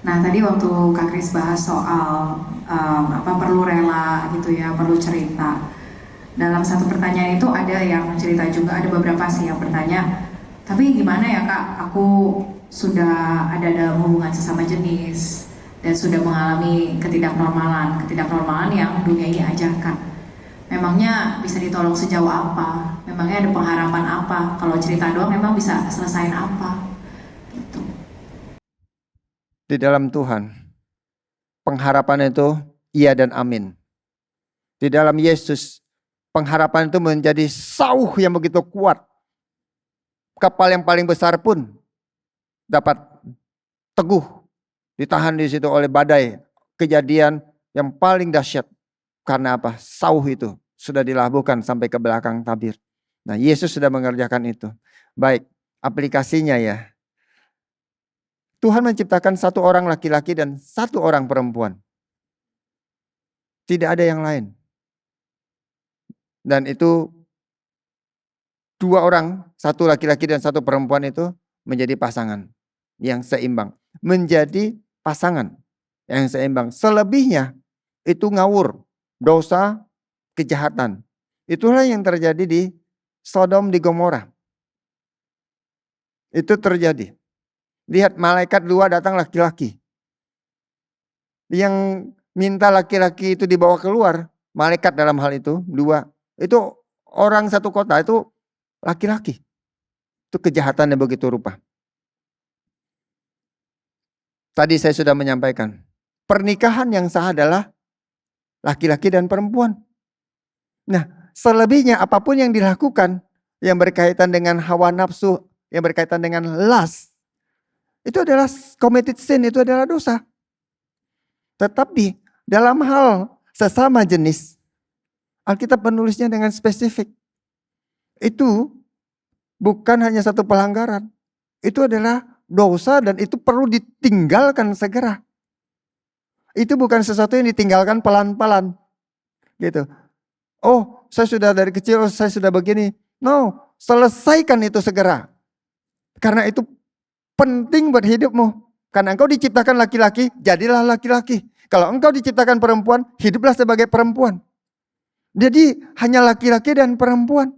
Nah tadi waktu Kak Kris bahas soal perlu rela gitu ya, perlu cerita. Dalam satu pertanyaan itu ada yang cerita juga, ada beberapa sih yang bertanya, tapi gimana ya Kak, aku sudah ada dalam hubungan sesama jenis dan sudah mengalami ketidaknormalan yang dunia ini ajarkan. Memangnya bisa ditolong sejauh apa? Memangnya ada pengharapan apa? Kalau cerita doang memang bisa selesain apa? Gitu. Di dalam Tuhan, pengharapan itu iya dan amin. Di dalam Yesus, pengharapan itu menjadi sauh yang begitu kuat. Kapal yang paling besar pun dapat teguh ditahan di situ oleh badai. Kejadian yang paling dahsyat. Karena apa? Sauh itu sudah dilabuhkan sampai ke belakang tabir. Nah, Yesus sudah mengerjakan itu. Baik, aplikasinya ya. Tuhan menciptakan satu orang laki-laki dan satu orang perempuan. Tidak ada yang lain. Dan itu dua orang, satu laki-laki dan satu perempuan itu menjadi pasangan yang seimbang. Menjadi pasangan yang seimbang. Selebihnya itu ngawur, dosa, kejahatan. Itulah yang terjadi di Sodom, di Gomora. Itu terjadi. Lihat malaikat dua datang laki-laki. Yang minta laki-laki itu dibawa keluar, malaikat dalam hal itu dua. Itu orang satu kota, itu laki-laki. Itu kejahatan yang begitu rupa. Tadi saya sudah menyampaikan, pernikahan yang sah adalah laki-laki dan perempuan. Nah, selebihnya apapun yang dilakukan yang berkaitan dengan hawa nafsu, yang berkaitan dengan lust, itu adalah committed sin, itu adalah dosa. Tetapi dalam hal sesama jenis, Alkitab menulisnya dengan spesifik. Itu bukan hanya satu pelanggaran. Itu adalah dosa dan itu perlu ditinggalkan segera. Itu bukan sesuatu yang ditinggalkan pelan-pelan. Gitu. Oh, saya sudah dari kecil, saya sudah begini. No, selesaikan itu segera. Karena itu penting buat hidupmu. Karena engkau diciptakan laki-laki, jadilah laki-laki. Kalau engkau diciptakan perempuan, hiduplah sebagai perempuan. Jadi hanya laki-laki dan perempuan.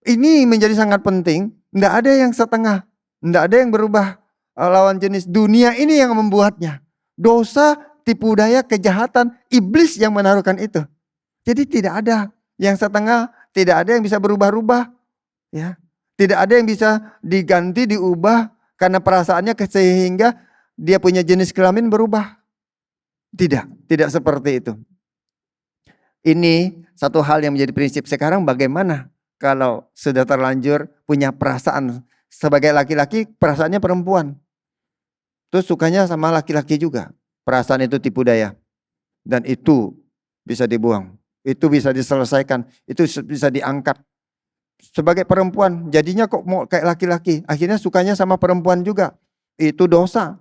Ini menjadi sangat penting. Tidak ada yang setengah. Tidak ada yang berubah lawan jenis. Dunia ini yang membuatnya. Dosa, tipu daya, kejahatan, iblis yang menaruhkan itu. Jadi tidak ada yang setengah, tidak ada yang bisa berubah-ubah. Ya. Tidak ada yang bisa diganti, diubah karena perasaannya sehingga dia punya jenis kelamin berubah. Tidak seperti itu. Ini satu hal yang menjadi prinsip sekarang, bagaimana kalau sudah terlanjur punya perasaan sebagai laki-laki, perasaannya perempuan. Terus sukanya sama laki-laki juga. Perasaan itu tipu daya. Dan itu bisa dibuang. Itu bisa diselesaikan. Itu bisa diangkat. Sebagai perempuan, jadinya kok mau kayak laki-laki. Akhirnya sukanya sama perempuan juga. Itu dosa.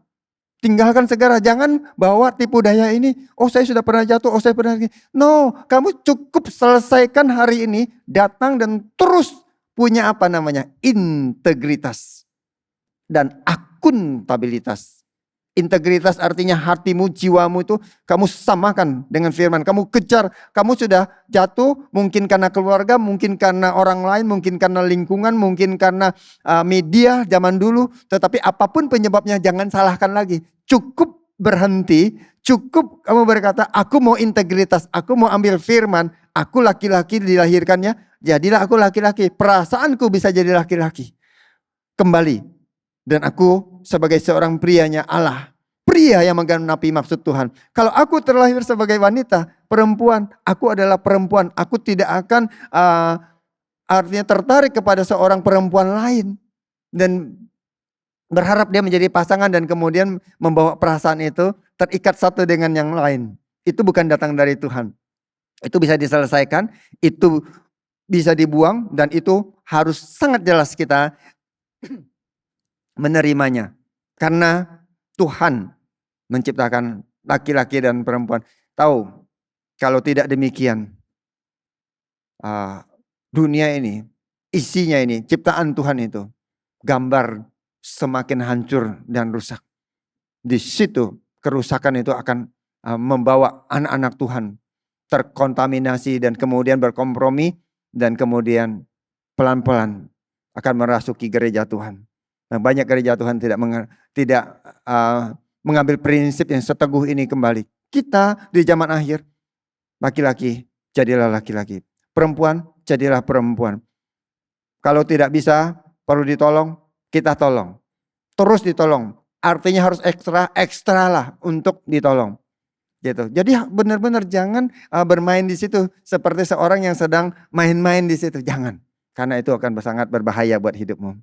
Tinggalkan segera, jangan bawa tipu daya ini. Oh, saya sudah pernah jatuh, oh saya pernah. No, kamu cukup selesaikan hari ini, datang dan terus punya apa namanya? Integritas dan akuntabilitas. Integritas artinya hatimu, jiwamu itu kamu samakan dengan firman. Kamu kejar, kamu sudah jatuh mungkin karena keluarga, mungkin karena orang lain, mungkin karena lingkungan, mungkin karena media zaman dulu. Tetapi apapun penyebabnya jangan salahkan lagi. Cukup berhenti, cukup kamu berkata aku mau integritas, aku mau ambil firman. Aku laki-laki dilahirkannya, jadilah aku laki-laki. Perasaanku bisa jadi laki-laki. Kembali. Dan aku sebagai seorang prianya Allah. Pria yang menggenapi maksud Tuhan. Kalau aku terlahir sebagai wanita, perempuan. Aku adalah perempuan. Aku tidak akan artinya tertarik kepada seorang perempuan lain. Dan berharap dia menjadi pasangan dan kemudian membawa perasaan itu terikat satu dengan yang lain. Itu bukan datang dari Tuhan. Itu bisa diselesaikan. Itu bisa dibuang. Dan itu harus sangat jelas kita menerimanya. Karena Tuhan menciptakan laki-laki dan perempuan. Tahu, kalau tidak demikian, dunia ini, isinya ini, ciptaan Tuhan itu, gambar semakin hancur dan rusak. Di situ kerusakan itu akan membawa anak-anak Tuhan terkontaminasi dan kemudian berkompromi dan kemudian pelan-pelan akan merasuki gereja Tuhan. Nah, banyak gereja Tuhan tidak mengambil prinsip yang seteguh ini kembali. Kita di zaman akhir, laki-laki jadilah laki-laki, perempuan jadilah perempuan. Kalau tidak bisa, perlu ditolong, kita tolong. Terus ditolong. Artinya harus ekstra lah untuk ditolong. Gitu. Jadi benar-benar jangan bermain di situ seperti seorang yang sedang main-main di situ. Jangan. Karena itu akan sangat berbahaya buat hidupmu.